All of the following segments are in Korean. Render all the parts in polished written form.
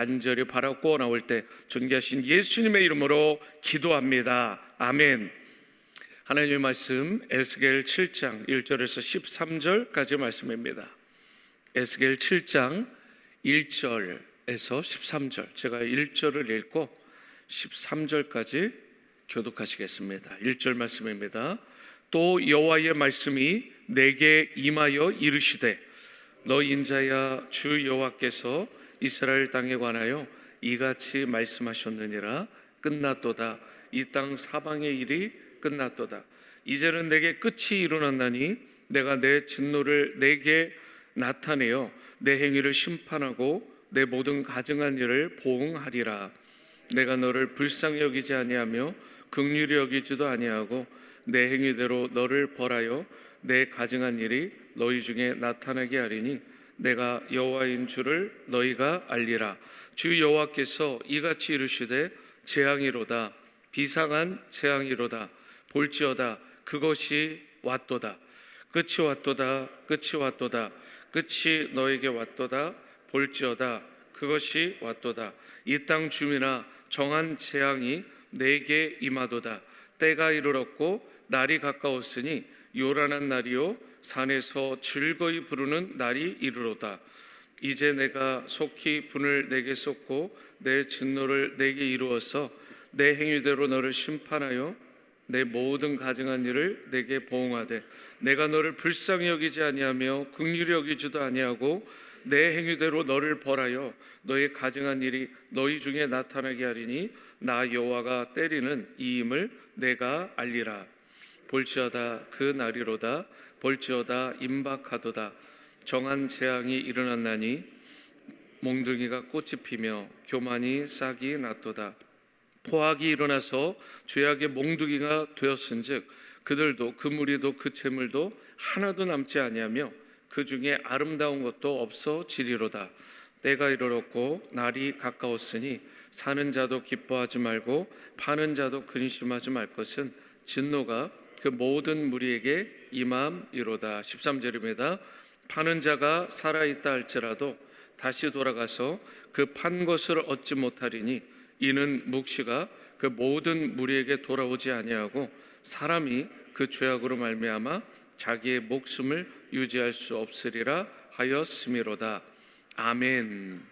간절히 바라고 나올 때 존귀하신 예수님의 이름으로 기도합니다. 아멘. 하나님의 말씀 에스겔 7장 1절에서 13절까지 말씀입니다. 에스겔 7장 1절에서 13절, 제가 1절을 읽고 13절까지 교독하시겠습니다. 1절 말씀입니다. 또 여호와의 말씀이 내게 임하여 이르시되 너 인자야, 주 여호와께서 이스라엘 땅에 관하여 이같이 말씀하셨느니라. 끝났도다. 이 땅 사방의 일이 끝났도다. 이제는 내게 끝이 이루어났나니 내가 내 진노를 내게 나타내어 내 행위를 심판하고 내 모든 가증한 일을 보응하리라. 내가 너를 불쌍히 여기지 아니하며 긍휼히 여기지도 아니하고 내 행위대로 너를 벌하여 내 가증한 일이 너희 중에 나타나게 하리니 내가 여호와인 줄을 너희가 알리라. 주 여호와께서 이같이 이르시되 재앙이로다. 비상한 재앙이로다. 볼지어다. 그것이 왔도다. 끝이 왔도다. 끝이 왔도다. 끝이 너에게 왔도다. 볼지어다. 그것이 왔도다. 이 땅 주민아, 정한 재앙이 내게 임하도다. 때가 이르렀고 날이 가까웠으니 요란한 날이요 산에서 즐거이 부르는 날이 이르로다. 이제 내가 속히 분을 내게 쏟고 내 진노를 내게 이루어서 내 행위대로 너를 심판하여 내 모든 가증한 일을 내게 보응하되 내가 너를 불쌍히 여기지 아니하며 긍휼히 여기지도 아니하고 내 행위대로 너를 벌하여 너의 가증한 일이 너희 중에 나타나게 하리니 나 여호와가 때리는 이임을 내가 알리라. 볼지어다. 그 날이로다. 볼지어다. 임박하도다. 정한 재앙이 일어났나니 몽둥이가 꽃이 피며 교만이 싹이 났도다. 포악이 일어나서 죄악의 몽둥이가 되었은즉 그들도 그 무리도 그 재물도 하나도 남지 아니하며 그 중에 아름다운 것도 없어지리로다. 때가 이르렀고 날이 가까웠으니 사는 자도 기뻐하지 말고 파는 자도 근심하지 말 것은 진노가 그 모든 무리에게 임함이로다. 13절입니다. 파는 자가 살아있다 할지라도 다시 돌아가서 그 판 것을 얻지 못하리니 이는 묵시가 그 모든 무리에게 돌아오지 아니하고 사람이 그 죄악으로 말미암아 자기의 목숨을 유지할 수 없으리라 하였음이로다. 아멘.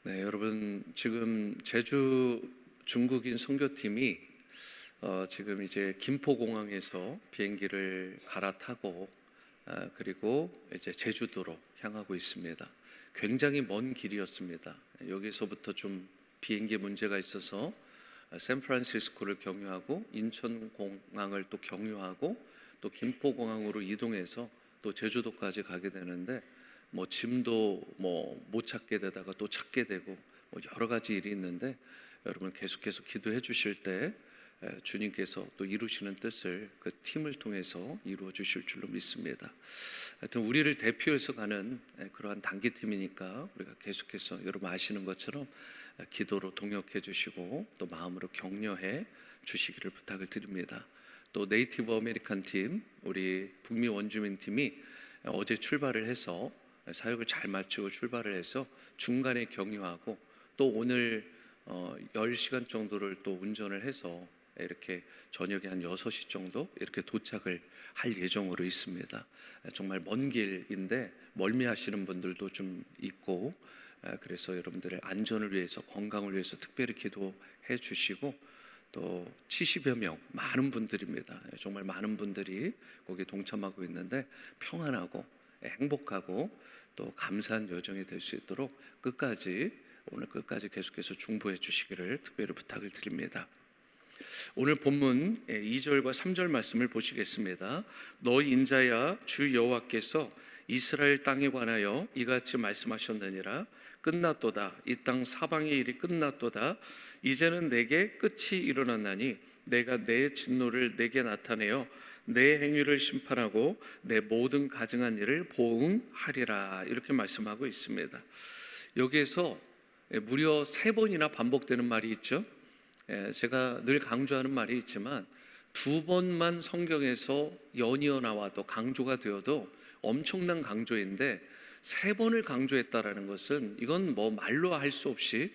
네, 여러분, 지금 제주 중국인 선교팀이 지금 이제 김포공항에서 비행기를 갈아타고 그리고 이제 제주도로 향하고 있습니다. 굉장히 먼 길이었습니다. 여기서부터 좀 비행기 문제가 있어서 샌프란시스코를 경유하고 인천공항을 또 경유하고 또 김포공항으로 이동해서 또 제주도까지 가게 되는데 뭐 짐도 뭐 못 찾게 되다가 또 찾게 되고 뭐 여러 가지 일이 있는데 여러분 계속해서 기도해 주실 때 주님께서 또 이루시는 뜻을 그 팀을 통해서 이루어 주실 줄로 믿습니다. 하여튼 우리를 대표해서 가는 그러한 단기팀이니까 우리가 계속해서 여러분 아시는 것처럼 기도로 동역해 주시고 또 마음으로 격려해 주시기를 부탁을 드립니다. 또 네이티브 아메리칸 팀, 우리 북미 원주민 팀이 어제 출발을 해서 사역을 잘 마치고 출발을 해서 중간에 격려하고 또 오늘 10시간 정도를 또 운전을 해서 이렇게 저녁에 한 6시 정도 이렇게 도착을 할 예정으로 있습니다. 정말 먼 길인데 멀미하시는 분들도 좀 있고 그래서 여러분들의 안전을 위해서 건강을 위해서 특별히 기도해 주시고 또 70여 명 많은 분들입니다. 정말 많은 분들이 거기에 동참하고 있는데 평안하고 행복하고 또 감사한 여정이 될 수 있도록 오늘 끝까지 계속해서 중보해 주시기를 특별히 부탁을 드립니다. 오늘 본문 2절과 3절 말씀을 보시겠습니다. 너 인자야, 주 여호와께서 이스라엘 땅에 관하여 이같이 말씀하셨느니라. 끝났도다. 이 땅 사방의 일이 끝났도다. 이제는 내게 끝이 일어났나니 내가 내 진노를 내게 나타내어 내 행위를 심판하고 내 모든 가증한 일을 보응하리라. 이렇게 말씀하고 있습니다. 여기에서 무려 3번이나 반복되는 말이 있죠. 제가 늘 강조하는 말이 있지만 2번만 성경에서 연이어 나와도 강조가 되어도 엄청난 강조인데 3번을 강조했다라는 것은 이건 뭐 말로 할 수 없이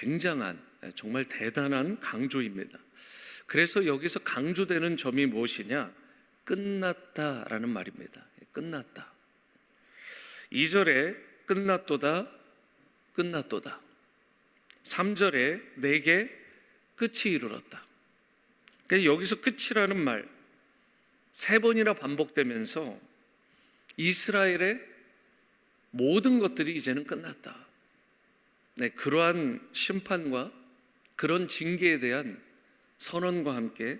굉장한, 정말 대단한 강조입니다. 그래서 여기서 강조되는 점이 무엇이냐? 끝났다라는 말입니다. 끝났다. 2절에 끝났도다, 끝났도다. 3절에 내게 끝이 이르렀다. 그러니까 여기서 끝이라는 말 3번이나 반복되면서 이스라엘의 모든 것들이 이제는 끝났다. 네, 그러한 심판과 그런 징계에 대한 선언과 함께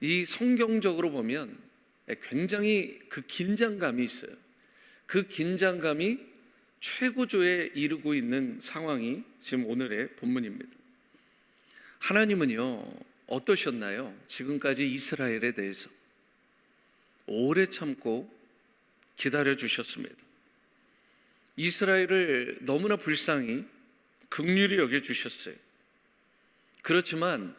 이 성경적으로 보면 굉장히 그 긴장감이 있어요. 그 긴장감이 최고조에 이르고 있는 상황이 지금 오늘의 본문입니다. 하나님은요, 어떠셨나요? 지금까지 이스라엘에 대해서 오래 참고 기다려 주셨습니다. 이스라엘을 너무나 불쌍히 긍휼히 여겨 주셨어요. 그렇지만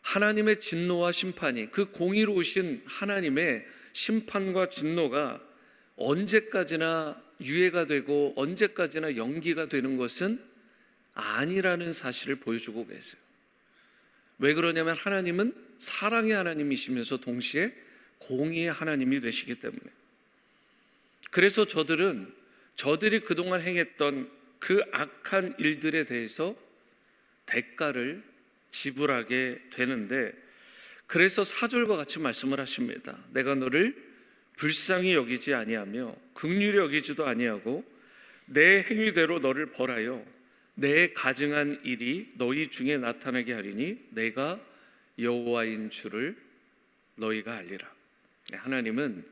하나님의 진노와 심판이, 그 공의로우신 하나님의 심판과 진노가 언제까지나 유예가 되고 언제까지나 연기가 되는 것은 아니라는 사실을 보여주고 계세요. 왜 그러냐면 하나님은 사랑의 하나님이시면서 동시에 공의의 하나님이 되시기 때문에. 그래서 저들이 그동안 행했던 그 악한 일들에 대해서 대가를 지불하게 되는데, 그래서 4절과 같이 말씀을 하십니다. 내가 너를 불쌍히 여기지 아니하며 긍휼히 여기지도 아니하고 내 행위대로 너를 벌하여 내 가증한 일이 너희 중에 나타나게 하리니 내가 여호와인 줄을 너희가 알리라. 하나님은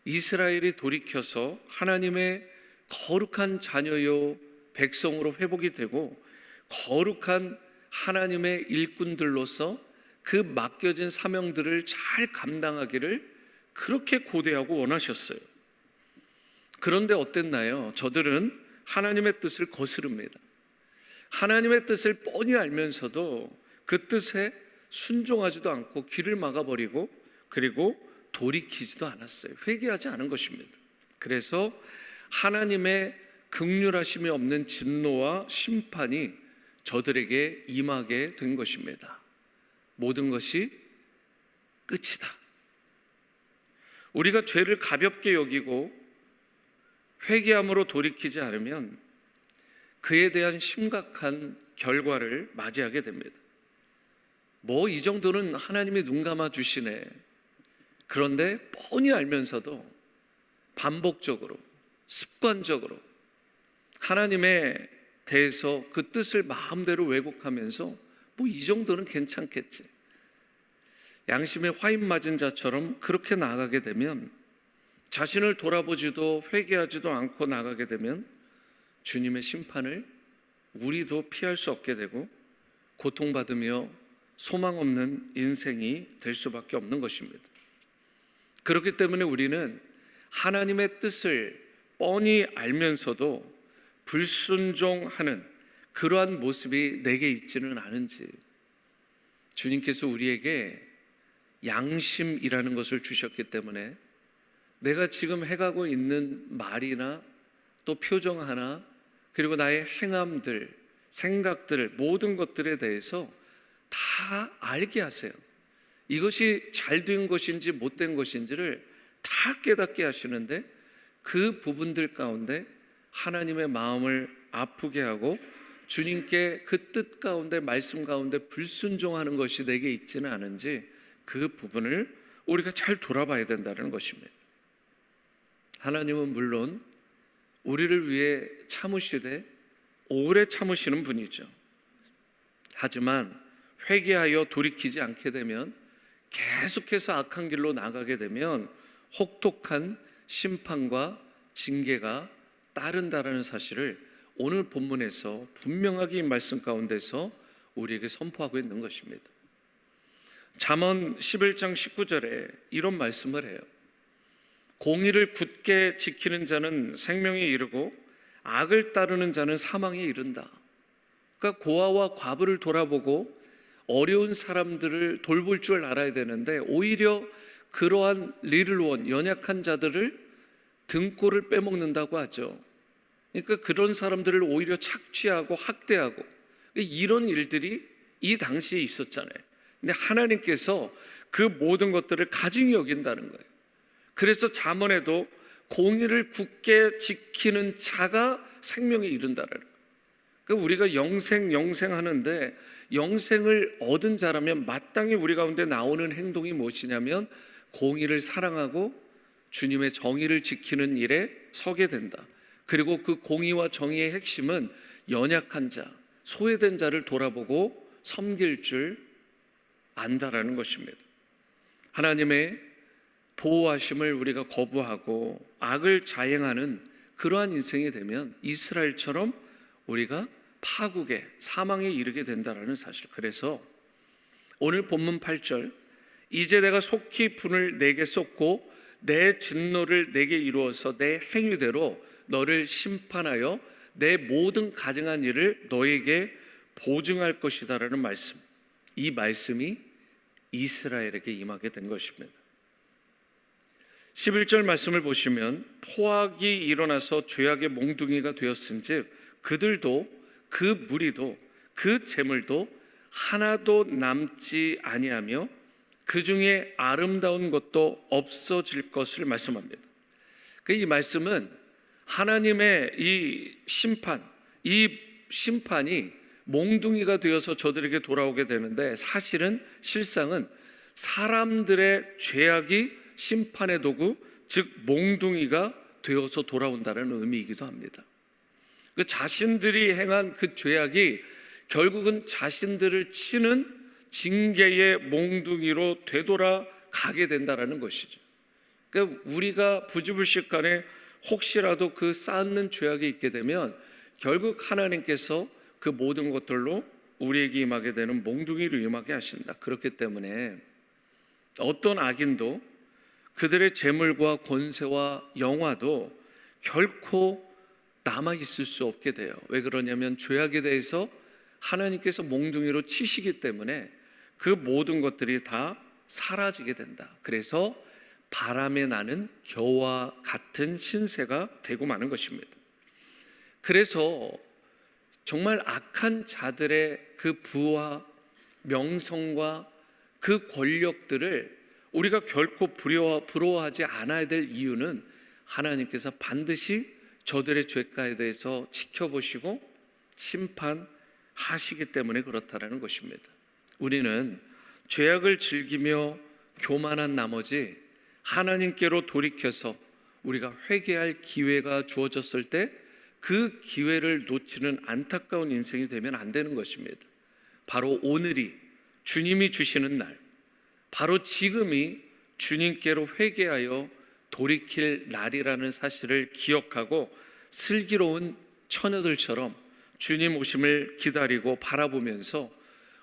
이스라엘이 돌이켜서 하나님의 거룩한 자녀요 백성으로 회복이 되고 거룩한 하나님의 일꾼들로서 그 맡겨진 사명들을 잘 감당하기를 그렇게 고대하고 원하셨어요. 그런데 어땠나요? 저들은 하나님의 뜻을 거스릅니다. 하나님의 뜻을 뻔히 알면서도 그 뜻에 순종하지도 않고 귀를 막아버리고, 그리고 돌이키지도 않았어요. 회개하지 않은 것입니다. 그래서 하나님의 긍휼하심이 없는 진노와 심판이 저들에게 임하게 된 것입니다. 모든 것이 끝이다. 우리가 죄를 가볍게 여기고 회개함으로 돌이키지 않으면 그에 대한 심각한 결과를 맞이하게 됩니다. 뭐 이 정도는 하나님이 눈 감아 주시네. 그런데 뻔히 알면서도 반복적으로, 습관적으로 하나님에 대해서 그 뜻을 마음대로 왜곡하면서 뭐 이 정도는 괜찮겠지, 양심에 화인 맞은 자처럼 그렇게 나아가게 되면, 자신을 돌아보지도 회개하지도 않고 나가게 되면 주님의 심판을 우리도 피할 수 없게 되고 고통받으며 소망 없는 인생이 될 수밖에 없는 것입니다. 그렇기 때문에 우리는 하나님의 뜻을 뻔히 알면서도 불순종하는 그러한 모습이 내게 있지는 않은지, 주님께서 우리에게 양심이라는 것을 주셨기 때문에 내가 지금 해가고 있는 말이나 또 표정 하나, 그리고 나의 행함들, 생각들, 모든 것들에 대해서 다 알게 하세요. 이것이 잘된 것인지 못된 것인지를 다 깨닫게 하시는데, 그 부분들 가운데 하나님의 마음을 아프게 하고 주님께 그 뜻 가운데, 말씀 가운데 불순종하는 것이 내게 있지는 않은지, 그 부분을 우리가 잘 돌아봐야 된다는 것입니다. 하나님은 물론 우리를 위해 참으시되 오래 참으시는 분이죠. 하지만 회개하여 돌이키지 않게 되면, 계속해서 악한 길로 나가게 되면 혹독한 심판과 징계가 따른다라는 사실을 오늘 본문에서 분명하게 이 말씀 가운데서 우리에게 선포하고 있는 것입니다. 잠언 11장 19절에 이런 말씀을 해요. 공의를 굳게 지키는 자는 생명에 이르고 악을 따르는 자는 사망에 이른다. 그러니까 고아와 과부를 돌아보고 어려운 사람들을 돌볼 줄 알아야 되는데, 오히려 그러한 리틀 원, 연약한 자들을 등골을 빼먹는다고 하죠. 그러니까 그런 사람들을 오히려 착취하고 학대하고 이런 일들이 이 당시에 있었잖아요. 근데 하나님께서 그 모든 것들을 가증히 여긴다는 거예요. 그래서 잠언에도 공의를 굳게 지키는 자가 생명에 이른다라는 거예요. 그러니까 우리가 영생 하는데 영생을 얻은 자라면 마땅히 우리 가운데 나오는 행동이 무엇이냐면 공의를 사랑하고 주님의 정의를 지키는 일에 서게 된다. 그리고 그 공의와 정의의 핵심은 연약한 자, 소외된 자를 돌아보고 섬길 줄 안다라는 것입니다. 하나님의 보호하심을 우리가 거부하고 악을 자행하는 그러한 인생이 되면 이스라엘처럼 우리가 파국에, 사망에 이르게 된다는 사실. 그래서 오늘 본문 8절, 이제 내가 속히 분을 내게 쏟고 내 진노를 내게 이루어서 내 행위대로 너를 심판하여 내 모든 가증한 일을 너에게 보증할 것이다라는 말씀. 이 말씀이 이스라엘에게 임하게 된 것입니다. 11절 말씀을 보시면 포악이 일어나서 죄악의 몽둥이가 되었은즉 그들도 그 무리도 그 재물도 하나도 남지 아니하며 그 중에 아름다운 것도 없어질 것을 말씀합니다. 이 말씀은 하나님의 이 심판이 몽둥이가 되어서 저들에게 돌아오게 되는데 사실은 실상은 사람들의 죄악이 심판의 도구, 즉 몽둥이가 되어서 돌아온다는 의미이기도 합니다. 그 자신들이 행한 그 죄악이 결국은 자신들을 치는 징계의 몽둥이로 되돌아가게 된다는 것이죠. 그러니까 우리가 부지불식간에 혹시라도 그 쌓는 죄악이 있게 되면 결국 하나님께서 그 모든 것들로 우리에게 임하게 되는 몽둥이로 임하게 하신다. 그렇기 때문에 어떤 악인도 그들의 재물과 권세와 영화도 결코 남아있을 수 없게 돼요. 왜 그러냐면 죄악에 대해서 하나님께서 몽둥이로 치시기 때문에 그 모든 것들이 다 사라지게 된다. 그래서 바람에 나는 겨와 같은 신세가 되고 마는 것입니다. 그래서 정말 악한 자들의 그 부와 명성과 그 권력들을 우리가 결코 부러워하지 않아야 될 이유는 하나님께서 반드시 저들의 죄가에 대해서 지켜보시고 심판하시기 때문에 그렇다는 것입니다. 우리는 죄악을 즐기며 교만한 나머지 하나님께로 돌이켜서 우리가 회개할 기회가 주어졌을 때 그 기회를 놓치는 안타까운 인생이 되면 안 되는 것입니다. 바로 오늘이 주님이 주시는 날, 바로 지금이 주님께로 회개하여 돌이킬 날이라는 사실을 기억하고 슬기로운 처녀들처럼 주님 오심을 기다리고 바라보면서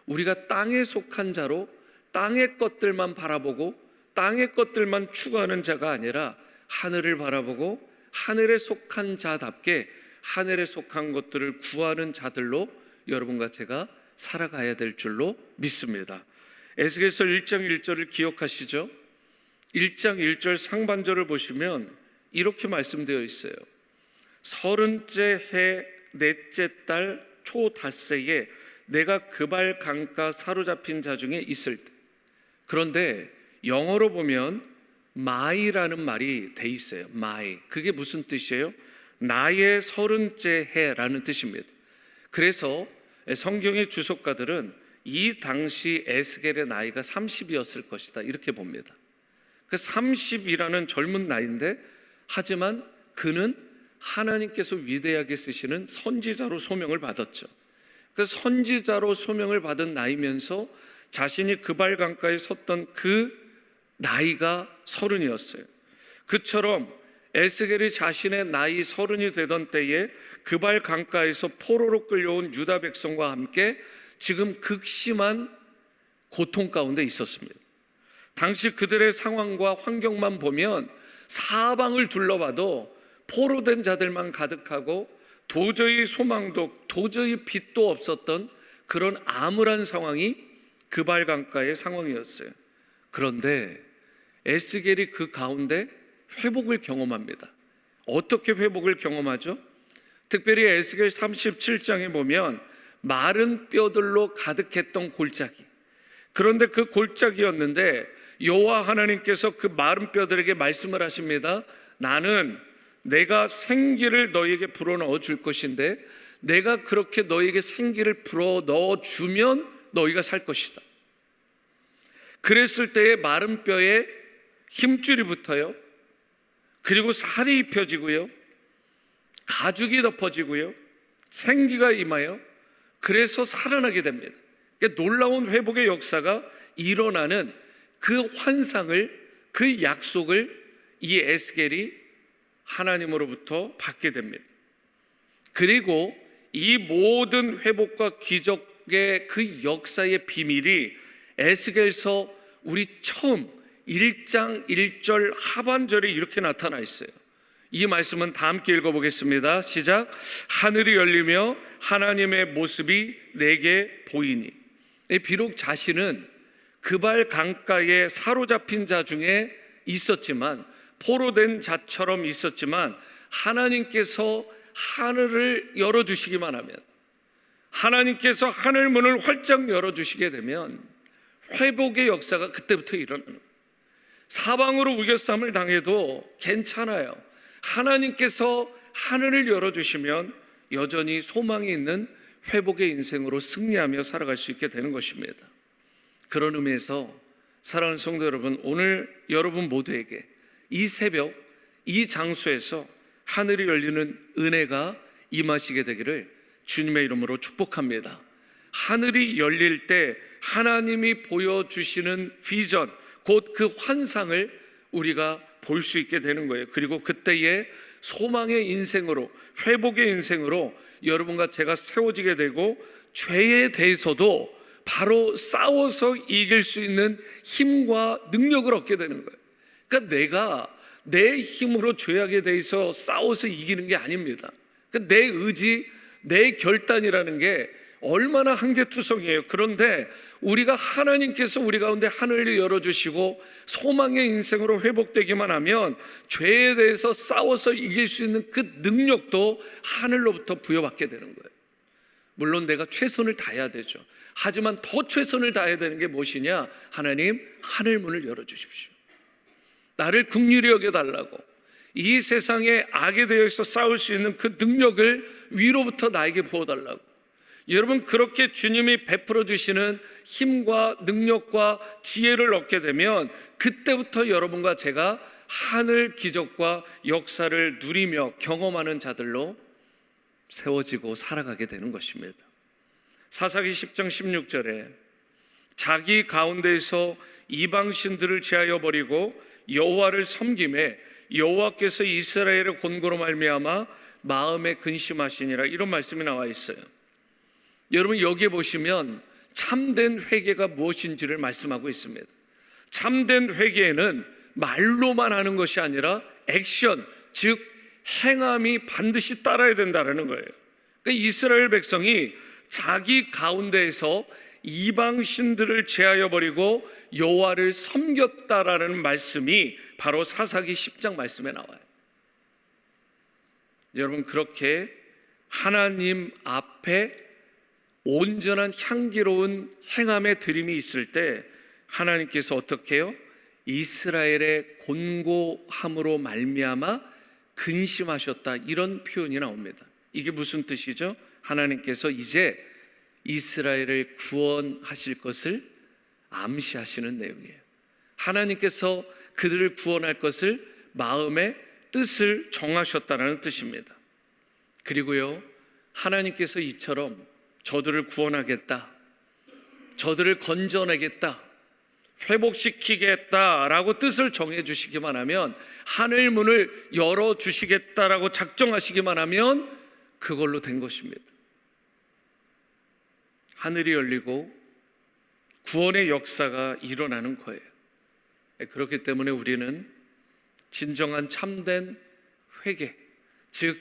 우리가 땅에 속한 자로 땅의 것들만 바라보고 땅의 것들만 추구하는 자가 아니라 하늘을 바라보고 하늘에 속한 자답게 하늘에 속한 것들을 구하는 자들로 여러분과 제가 살아가야 될 줄로 믿습니다. 에스겔서 1장 1절을 기억하시죠? 1장 1절 상반절을 보시면 이렇게 말씀되어 있어요. 30째 해 넷째 달 초 닷새에 내가 그발 강가 사로잡힌 자 중에 있을 때. 그런데 영어로 보면 마이라는 말이 돼 있어요. 마이. 그게 무슨 뜻이에요? 나의 30째 해라는 뜻입니다. 그래서 성경의 주석가들은 이 당시 에스겔의 나이가 30이었을 것이다 이렇게 봅니다. 그 30이라는 젊은 나이인데 하지만 그는 하나님께서 위대하게 쓰시는 선지자로 소명을 받았죠. 그 선지자로 소명을 받은 나이면서 자신이 그발 강가에 섰던 그 나이가 30이었어요. 그처럼 에스겔이 자신의 나이 30이 되던 때에 그발 강가에서 포로로 끌려온 유다 백성과 함께 지금 극심한 고통 가운데 있었습니다. 당시 그들의 상황과 환경만 보면 사방을 둘러봐도 포로된 자들만 가득하고 도저히 소망도 도저히 빛도 없었던 그런 암울한 상황이 그발 강가의 상황이었어요. 그런데 에스겔이 그 가운데 회복을 경험합니다. 어떻게 회복을 경험하죠? 특별히 에스겔 37장에 보면 마른 뼈들로 가득했던 골짜기, 그런데 그 골짜기였는데 여호와 하나님께서 그 마른 뼈들에게 말씀을 하십니다. 나는 내가 생기를 너희에게 불어넣어 줄 것인데 내가 그렇게 너희에게 생기를 불어넣어 주면 너희가 살 것이다. 그랬을 때에 마른 뼈에 힘줄이 붙어요. 그리고 살이 입혀지고요, 가죽이 덮어지고요, 생기가 임하여 그래서 살아나게 됩니다. 그러니까 놀라운 회복의 역사가 일어나는 그 환상을, 그 약속을 이 에스겔이 하나님으로부터 받게 됩니다. 그리고 이 모든 회복과 기적의 그 역사의 비밀이 에스겔서 우리 처음 1장 1절 하반절에 이렇게 나타나 있어요. 이 말씀은 다 함께 읽어보겠습니다. 시작. 하늘이 열리며 하나님의 모습이 내게 보이니. 비록 자신은 그발 강가에 사로잡힌 자 중에 있었지만, 포로된 자처럼 있었지만, 하나님께서 하늘을 열어주시기만 하면, 하나님께서 하늘 문을 활짝 열어주시게 되면 회복의 역사가 그때부터 일어나는 거예요. 사방으로 우겨쌈을 당해도 괜찮아요. 하나님께서 하늘을 열어주시면 여전히 소망이 있는 회복의 인생으로 승리하며 살아갈 수 있게 되는 것입니다. 그런 의미에서 사랑하는 성도 여러분, 오늘 여러분 모두에게 이 새벽, 이 장소에서 하늘이 열리는 은혜가 임하시게 되기를 주님의 이름으로 축복합니다. 하늘이 열릴 때 하나님이 보여주시는 비전, 곧 그 환상을 우리가 볼 수 있게 되는 거예요. 그리고 그때의 소망의 인생으로, 회복의 인생으로 여러분과 제가 세워지게 되고, 죄에 대해서도 바로 싸워서 이길 수 있는 힘과 능력을 얻게 되는 거예요. 그러니까 내가 내 힘으로 죄악에 대해서 싸워서 이기는 게 아닙니다. 그러니까 내 의지, 내 결단이라는 게 얼마나 한계투성이에요. 그런데 우리가 하나님께서 우리 가운데 하늘을 열어주시고 소망의 인생으로 회복되기만 하면 죄에 대해서 싸워서 이길 수 있는 그 능력도 하늘로부터 부여받게 되는 거예요. 물론 내가 최선을 다해야 되죠. 하지만 더 최선을 다해야 되는 게 무엇이냐? 하나님, 하늘 문을 열어주십시오. 나를 긍휼히 여겨달라고, 이 세상에 악에 대해서 싸울 수 있는 그 능력을 위로부터 나에게 부어달라고. 여러분, 그렇게 주님이 베풀어 주시는 힘과 능력과 지혜를 얻게 되면 그때부터 여러분과 제가 하늘 기적과 역사를 누리며 경험하는 자들로 세워지고 살아가게 되는 것입니다. 사사기 10장 16절에 자기 가운데에서 이방신들을 제하여 버리고 여호와를 섬김에 여호와께서 이스라엘의 권고로 말미암아 마음에 근심하시니라, 이런 말씀이 나와 있어요. 여러분, 여기에 보시면 참된 회개가 무엇인지를 말씀하고 있습니다. 참된 회개에는 말로만 하는 것이 아니라 액션, 즉 행함이 반드시 따라야 된다는 거예요. 그러니까 이스라엘 백성이 자기 가운데에서 이방 신들을 제하여 버리고 여호와를 섬겼다라는 말씀이 바로 사사기 10장 말씀에 나와요. 여러분, 그렇게 하나님 앞에 온전한 향기로운 행함의 드림이 있을 때 하나님께서 어떻게 해요? 이스라엘의 곤고함으로 말미암아 근심하셨다, 이런 표현이 나옵니다. 이게 무슨 뜻이죠? 하나님께서 이제 이스라엘을 구원하실 것을 암시하시는 내용이에요. 하나님께서 그들을 구원할 것을 마음의 뜻을 정하셨다는 뜻입니다. 그리고요, 하나님께서 이처럼 저들을 구원하겠다, 저들을 건져내겠다, 회복시키겠다라고 뜻을 정해주시기만 하면, 하늘 문을 열어주시겠다라고 작정하시기만 하면 그걸로 된 것입니다. 하늘이 열리고 구원의 역사가 일어나는 거예요. 그렇기 때문에 우리는 진정한 참된 회개, 즉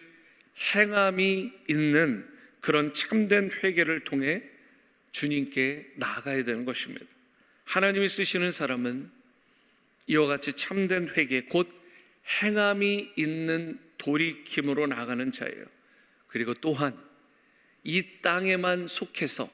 행함이 있는 그런 참된 회개를 통해 주님께 나아가야 되는 것입니다. 하나님이 쓰시는 사람은 이와 같이 참된 회개, 곧 행함이 있는 돌이킴으로 나가는 자예요. 그리고 또한 이 땅에만 속해서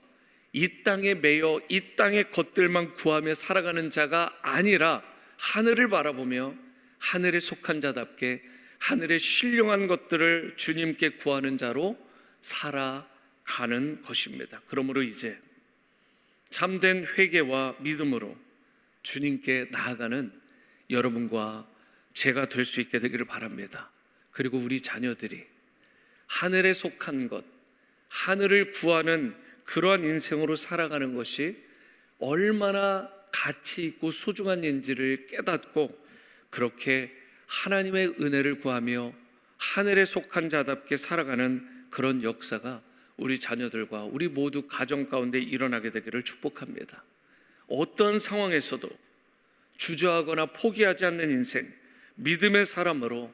이 땅에 매여 이 땅의 것들만 구하며 살아가는 자가 아니라 하늘을 바라보며 하늘에 속한 자답게 하늘의 신령한 것들을 주님께 구하는 자로 살아가는 것입니다. 그러므로 이제 참된 회개와 믿음으로 주님께 나아가는 여러분과 제가 될 수 있게 되기를 바랍니다. 그리고 우리 자녀들이 하늘에 속한 것, 하늘을 구하는 그러한 인생으로 살아가는 것이 얼마나 가치 있고 소중한 인지를 깨닫고 그렇게 하나님의 은혜를 구하며 하늘에 속한 자답게 살아가는 그런 역사가 우리 자녀들과 우리 모두 가정 가운데 일어나게 되기를 축복합니다. 어떤 상황에서도 주저하거나 포기하지 않는 인생, 믿음의 사람으로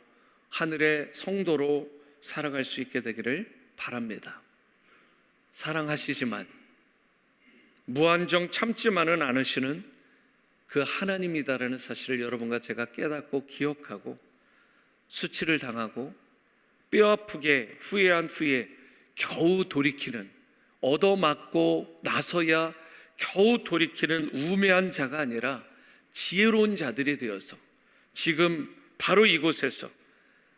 하늘의 성도로 살아갈 수 있게 되기를 바랍니다. 사랑하시지만 무한정 참지만은 않으시는 그 하나님이다라는 사실을 여러분과 제가 깨닫고 기억하고 수치를 당하고 뼈아프게 후회한 후에 겨우 돌이키는, 얻어맞고 나서야 겨우 돌이키는 우매한 자가 아니라 지혜로운 자들이 되어서 지금 바로 이곳에서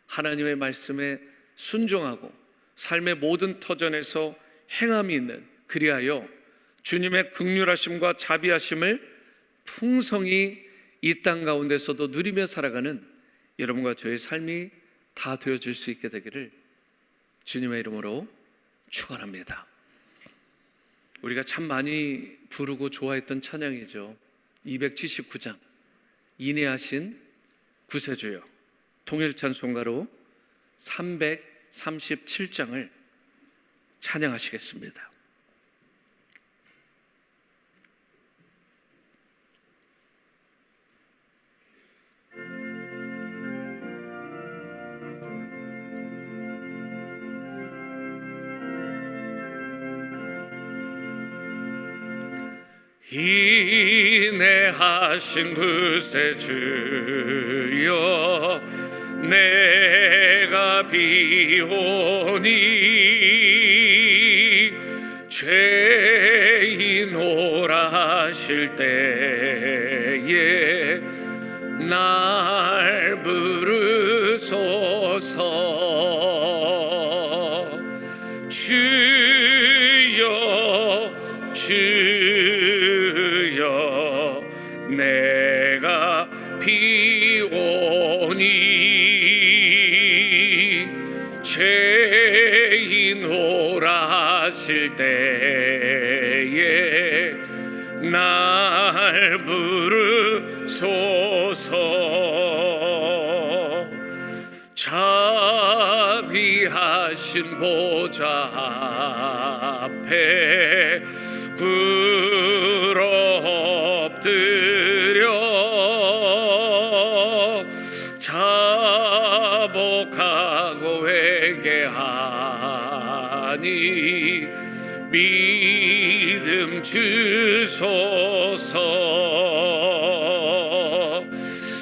하나님의 말씀에 순종하고 삶의 모든 터전에서 행함이 있는, 그리하여 주님의 긍휼하심과 자비하심을 풍성히 이 땅 가운데서도 누리며 살아가는 여러분과 저의 삶이 다 되어질 수 있게 되기를 주님의 이름으로 축원합니다. 우리가 참 많이 부르고 좋아했던 찬양이죠. 279장 인내하신 구세주여, 통일찬송가로 337장을 찬양하시겠습니다. 인내하신 구세주여, 내가 비오니 죄인오라 하실 때에 날 부르소서. 주여 주여, 내가 비오니 죄인오라 하실 때에 날 부르소서. 자비하신 보좌 앞에 굴어 엎드려 자복하고 회개하니 믿음 주소서.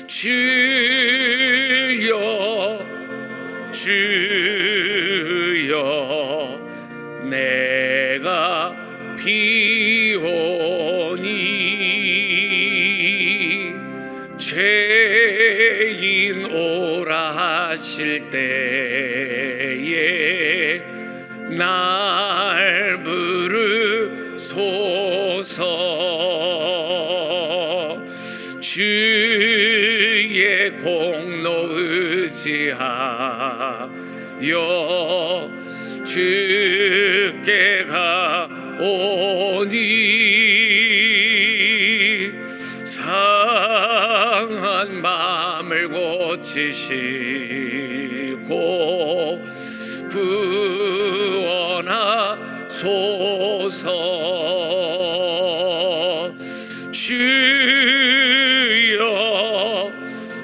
주여 주여, 내가 비오니 죄인 오라 하실 때에 날 부르소서. 주의 공로 의지하여 주께 가오니 상한 마음을 고치시고 구원하소서. 주여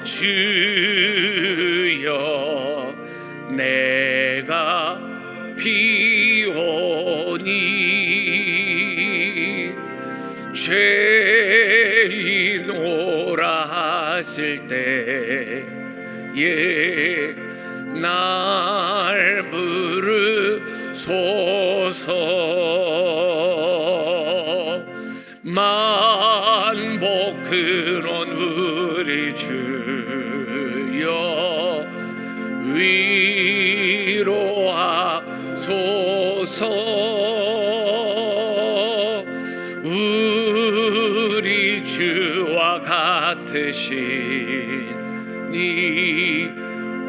주여, 내가 비오니 죄인 오라 하실 때에 나 만복 근원 우리 주여 위로하소서. 우리 주와 같으시니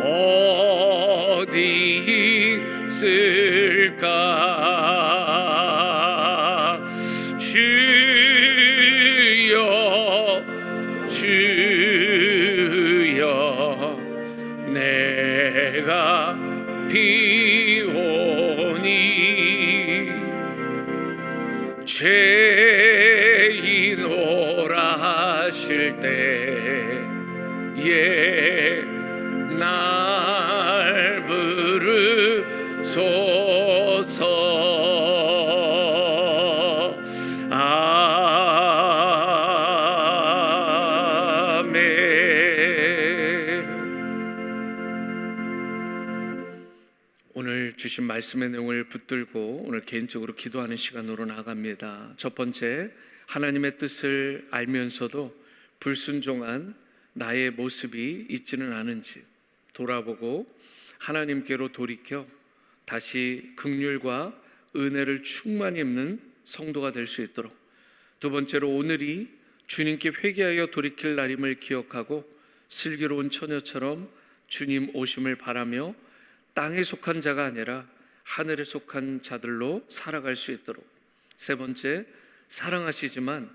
어디 있을까. 주여 주여 내가 비오니 죄인오라 하실 때에 날 부르소서. 아멘. 오늘 주신 말씀의 내용을 붙들고 오늘 개인적으로 기도하는 시간으로 나갑니다. 첫 번째, 하나님의 뜻을 알면서도 불순종한 나의 모습이 있지는 않은지 돌아보고 하나님께로 돌이켜 다시 긍휼과 은혜를 충만히 입는 성도가 될 수 있도록, 두 번째로 오늘이 주님께 회개하여 돌이킬 날임을 기억하고 슬기로운 처녀처럼 주님 오심을 바라며 땅에 속한 자가 아니라 하늘에 속한 자들로 살아갈 수 있도록, 세 번째, 사랑하시지만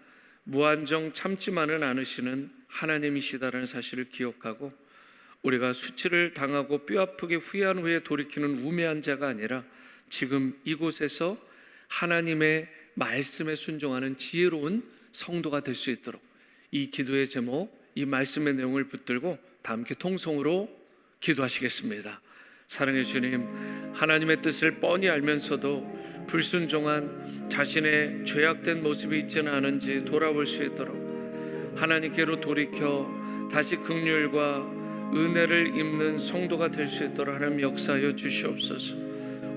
무한정 참지만은 않으시는 하나님이시다라는 사실을 기억하고 우리가 수치를 당하고 뼈아프게 후회한 후에 돌이키는 우매한 자가 아니라 지금 이곳에서 하나님의 말씀에 순종하는 지혜로운 성도가 될 수 있도록, 이 기도의 제목, 이 말씀의 내용을 붙들고 다 함께 통성으로 기도하시겠습니다. 사랑해 주님, 하나님의 뜻을 뻔히 알면서도 불순종한 자신의 죄악된 모습이 있지는 않은지 돌아볼 수 있도록 하나님께로 돌이켜 다시 긍휼과 은혜를 입는 성도가 될 수 있도록 하나님 역사하여 주시옵소서.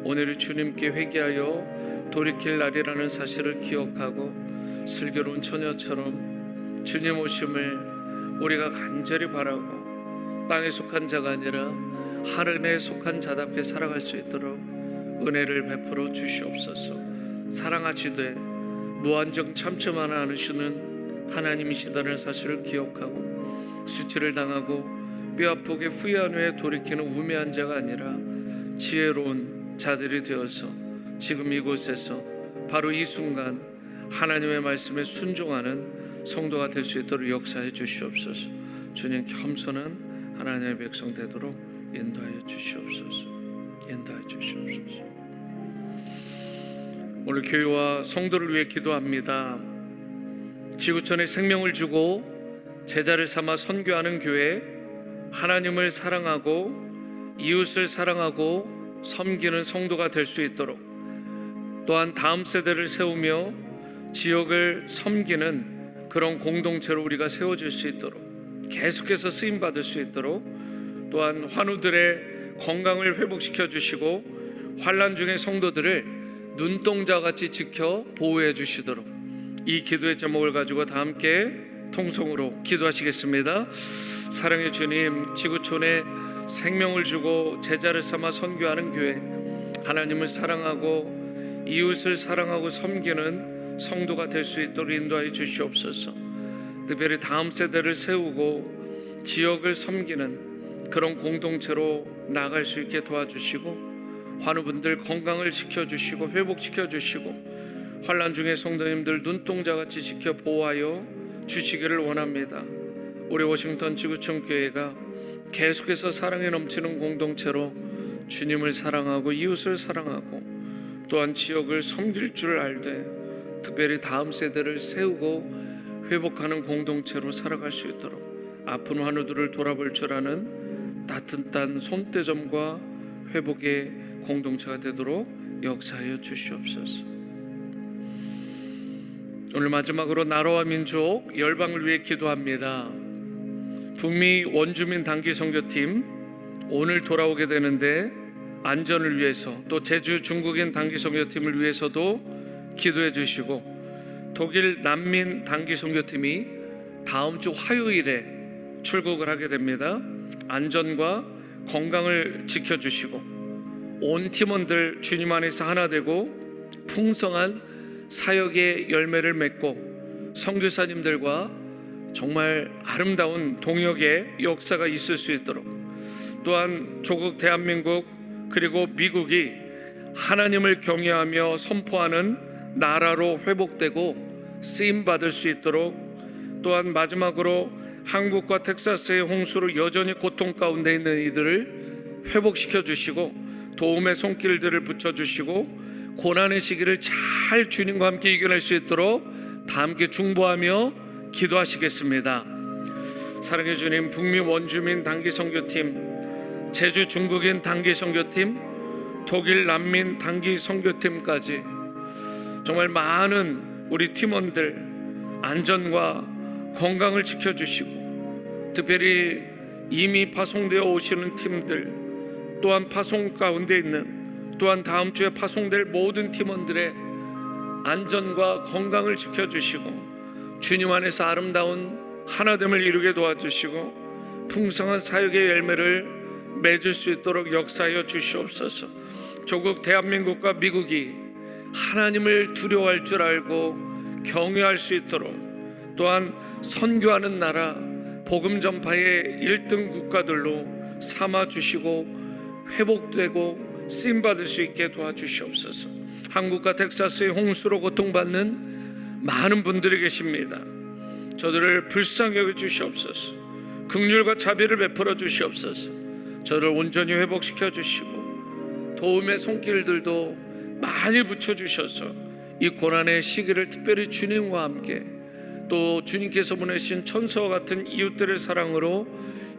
오늘을 주님께 회개하여 돌이킬 날이라는 사실을 기억하고 슬기로운 처녀처럼 주님 오심을 우리가 간절히 바라고 땅에 속한 자가 아니라 하늘에 속한 자답게 살아갈 수 있도록 은혜를 베풀어 주시옵소서. 사랑하시되 무한정 참지만 않으시는 하나님이시다는 사실을 기억하고 수치를 당하고 뼈아프게 후회한 후에 돌이키는 우매한 자가 아니라 지혜로운 자들이 되어서 지금 이곳에서 바로 이 순간 하나님의 말씀에 순종하는 성도가 될 수 있도록 역사해 주시옵소서. 주님, 겸손한 하나님의 백성 되도록 인도하여 주시옵소서. 인도하여 주시옵소서. 오늘 교회와 성도를 위해 기도합니다. 지구촌에 생명을 주고 제자를 삼아 선교하는 교회, 하나님을 사랑하고 이웃을 사랑하고 섬기는 성도가 될 수 있도록, 또한 다음 세대를 세우며 지역을 섬기는 그런 공동체로 우리가 세워질 수 있도록, 계속해서 쓰임받을 수 있도록, 또한 환우들의 건강을 회복시켜 주시고 환난 중의 성도들을 눈동자같이 지켜 보호해 주시도록, 이 기도의 제목을 가지고 다 함께 통성으로 기도하시겠습니다. 사랑의 주님, 지구촌에 생명을 주고 제자를 삼아 선교하는 교회, 하나님을 사랑하고 이웃을 사랑하고 섬기는 성도가 될 수 있도록 인도하여 주시옵소서. 특별히 다음 세대를 세우고 지역을 섬기는 그런 공동체로 나아갈 수 있게 도와주시고, 환우분들 건강을 지켜주시고 회복시켜주시고 환난 중에 성도님들 눈동자같이 지켜 보호하여 주시기를 원합니다. 우리 워싱턴 지구촌 교회가 계속해서 사랑에 넘치는 공동체로 주님을 사랑하고 이웃을 사랑하고 또한 지역을 섬길 줄 알되 특별히 다음 세대를 세우고 회복하는 공동체로 살아갈 수 있도록, 아픈 환우들을 돌아볼 줄 아는 따뜻한 손대점과 회복의 공동체가 되도록 역사하여 주시옵소서. 오늘 마지막으로 나라와 민족, 열방을 위해 기도합니다. 북미 원주민 단기 선교팀 오늘 돌아오게 되는데 안전을 위해서, 또 제주 중국인 단기 선교팀을 위해서도 기도해 주시고, 독일 난민 단기 선교팀이 다음 주 화요일에 출국을 하게 됩니다. 안전과 건강을 지켜주시고 온 팀원들 주님 안에서 하나 되고 풍성한 사역의 열매를 맺고 선교사님들과 정말 아름다운 동역의 역사가 있을 수 있도록, 또한 조국 대한민국 그리고 미국이 하나님을 경외하며 선포하는 나라로 회복되고 쓰임받을 수 있도록, 또한 마지막으로 한국과 텍사스의 홍수로 여전히 고통 가운데 있는 이들을 회복시켜 주시고 도움의 손길들을 붙여주시고 고난의 시기를 잘 주님과 함께 이겨낼 수 있도록 다 함께 중보하며 기도하시겠습니다. 사랑해 주님, 북미 원주민 단기 선교팀, 제주 중국인 단기 선교팀, 독일 난민 단기 선교팀까지 정말 많은 우리 팀원들 안전과 건강을 지켜주시고, 특별히 이미 파송되어 오시는 팀들, 또한 파송 가운데 있는, 또한 다음 주에 파송될 모든 팀원들의 안전과 건강을 지켜주시고 주님 안에서 아름다운 하나됨을 이루게 도와주시고 풍성한 사역의 열매를 맺을 수 있도록 역사하여 주시옵소서. 조국 대한민국과 미국이 하나님을 두려워할 줄 알고 경외할 수 있도록, 또한 선교하는 나라, 복음 전파의 1등 국가들로 삼아주시고 회복되고 쓰임받을 수 있게 도와주시옵소서. 한국과 텍사스의 홍수로 고통받는 많은 분들이 계십니다. 저들을 불쌍히 여겨 주시옵소서. 긍휼과 자비를 베풀어 주시옵소서. 저를 온전히 회복시켜 주시고 도움의 손길들도 많이 붙여주셔서 이 고난의 시기를 특별히 주님과 함께, 또 주님께서 보내신 천사와 같은 이웃들의 사랑으로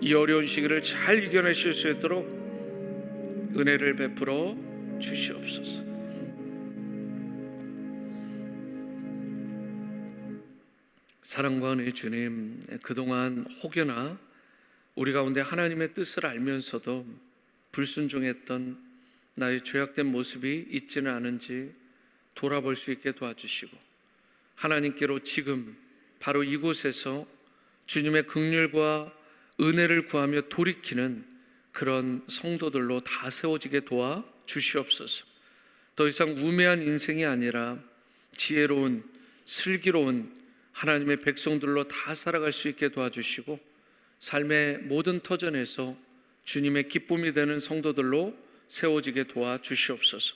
이 어려운 시기를 잘 이겨내실 수 있도록 은혜를 베풀어 주시옵소서. 사랑과 은혜의 주님, 그동안 혹여나 우리 가운데 하나님의 뜻을 알면서도 불순종했던 나의 죄악된 모습이 있지는 않은지 돌아볼 수 있게 도와주시고, 하나님께로 지금 바로 이곳에서 주님의 긍휼과 은혜를 구하며 돌이키는 그런 성도들로 다 세워지게 도와 주시옵소서. 더 이상 우매한 인생이 아니라 지혜로운, 슬기로운 하나님의 백성들로 다 살아갈 수 있게 도와주시고, 삶의 모든 터전에서 주님의 기쁨이 되는 성도들로 세워지게 도와 주시옵소서.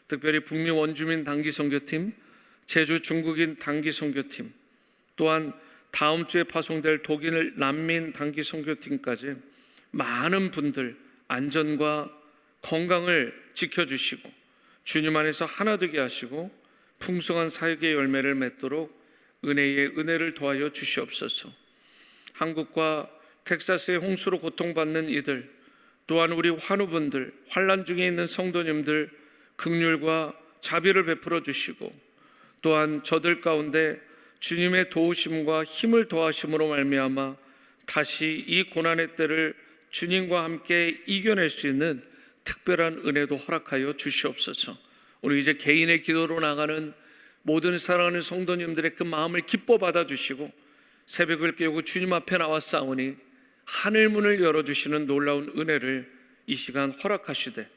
특별히 북미 원주민 단기 선교팀, 제주 중국인 단기 선교팀, 또한 다음 주에 파송될 독일 난민 단기 선교팀까지 많은 분들 안전과 건강을 지켜주시고 주님 안에서 하나 되게 하시고 풍성한 사역의 열매를 맺도록 은혜의 은혜를 더하여 주시옵소서. 한국과 텍사스의 홍수로 고통받는 이들, 또한 우리 환우분들, 환난 중에 있는 성도님들 긍휼과 자비를 베풀어 주시고, 또한 저들 가운데 주님의 도우심과 힘을 더하심으로 말미암아 다시 이 고난의 때를 주님과 함께 이겨낼 수 있는 특별한 은혜도 허락하여 주시옵소서. 오늘 이제 개인의 기도로 나가는 모든 사랑하는 성도님들의 그 마음을 기뻐 받아주시고, 새벽을 깨우고 주님 앞에 나와 싸우니 하늘문을 열어주시는 놀라운 은혜를 이 시간 허락하시되,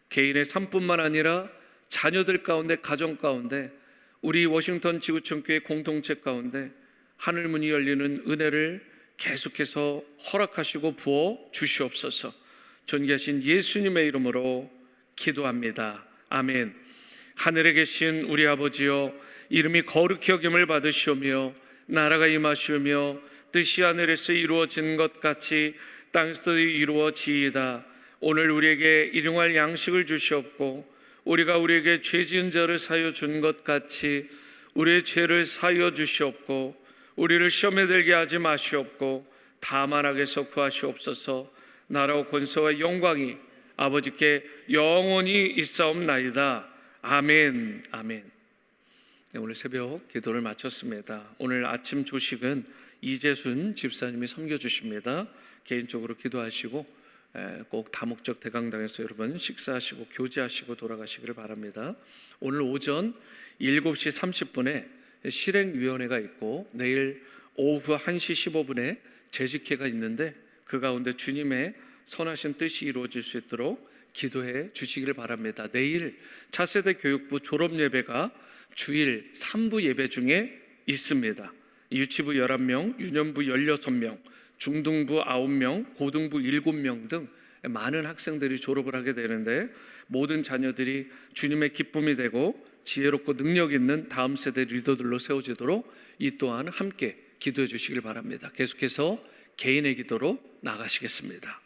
개인의 삶뿐만 아니라 자녀들 가운데, 가정 가운데, 우리 워싱턴 지구촌교회 공동체 가운데 하늘문이 열리는 은혜를 계속해서 허락하시고 부어 주시옵소서. 존귀하신 예수님의 이름으로 기도합니다. 아멘. 하늘에 계신 우리 아버지여, 이름이 거룩히 여김을 받으시오며 나라가 임하시오며 뜻이 하늘에서 이루어진 것 같이 땅에서도 이루어지이다. 오늘 우리에게 일용할 양식을 주시옵고, 우리가 우리에게 죄 지은 자를 사하여 준 것 같이 우리의 죄를 사하여 주시옵고, 우리를 시험에 들게 하지 마시옵고 다만 악에서 구하시옵소서. 나라와 권세와 영광이 아버지께 영원히 있사옵나이다. 아멘. 아멘. 네, 오늘 새벽 기도를 마쳤습니다. 오늘 아침 조식은 이재순 집사님이 섬겨주십니다. 개인적으로 기도하시고 꼭 다목적 대강당에서 여러분 식사하시고 교제하시고 돌아가시기를 바랍니다. 오늘 오전 7시 30분에 실행위원회가 있고 내일 오후 1시 15분에 재직회가 있는데 그 가운데 주님의 선하신 뜻이 이루어질 수 있도록 기도해 주시기를 바랍니다. 내일 차세대 교육부 졸업예배가 주일 3부 예배 중에 있습니다. 유치부 11명, 유년부 16명, 중등부 9명, 고등부 7명 등 많은 학생들이 졸업을 하게 되는데 모든 자녀들이 주님의 기쁨이 되고 지혜롭고 능력 있는 다음 세대 리더들로 세워지도록 이 또한 함께 기도해 주시길 바랍니다. 계속해서 개인의 기도로 나가시겠습니다.